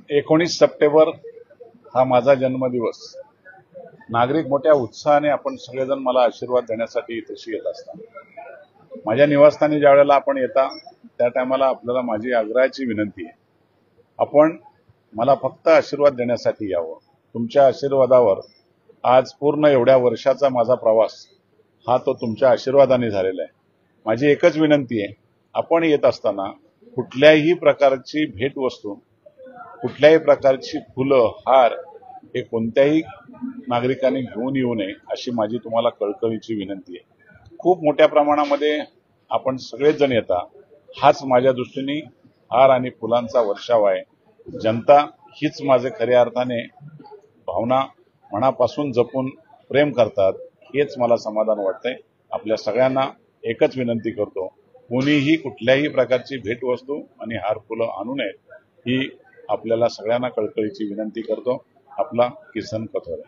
19 September हा माझा जन्मदिवस। नागरिक मोठ्या उत्साहाने आपण सगळेजण मला आशीर्वाद देण्यासाठी इथेशी येत असतात। माझ्या निवासस्थानी ज्या वेळेला आपण येता त्या टायमाला आपल्याला माझी आग्रहाची विनंती आहे, आपण मला फक्त आशीर्वाद देण्यासाठी यावं। तुमच्या आशीर्वादावर आज पूर्ण एवढ्या वर्षाचा माझा प्रवास हा तो तुमच्या आशीर्वादाने झालेला आहे। माझी एकच विनंती आहे, आपण येत असताना कुठल्याही प्रकारची भेटवस्तू, कुठल्याही प्रकारची फुलं, हार हे कोणत्याही नागरिकांनी घेऊन येऊ नये अशी माझी तुम्हाला कळकळीची विनंती आहे। खूप मोठ्या प्रमाणामध्ये आपण सगळेच जण येता, हाच माझ्या दृष्टीने हार आणि फुलांचा वर्षाव आहे। जनता हीच माझे खऱ्या अर्थाने भावना मनापासून जपून प्रेम करतात, हेच मला समाधान वाटतंय। आपल्या सगळ्यांना एकच विनंती करतो, कोणीही कुठल्याही प्रकारची भेटवस्तू आणि हार फुलं आणू नयेत ही आपल्याला सगळ्यांना कळकळीची विनंती करतो। आपला किसन कथोरे।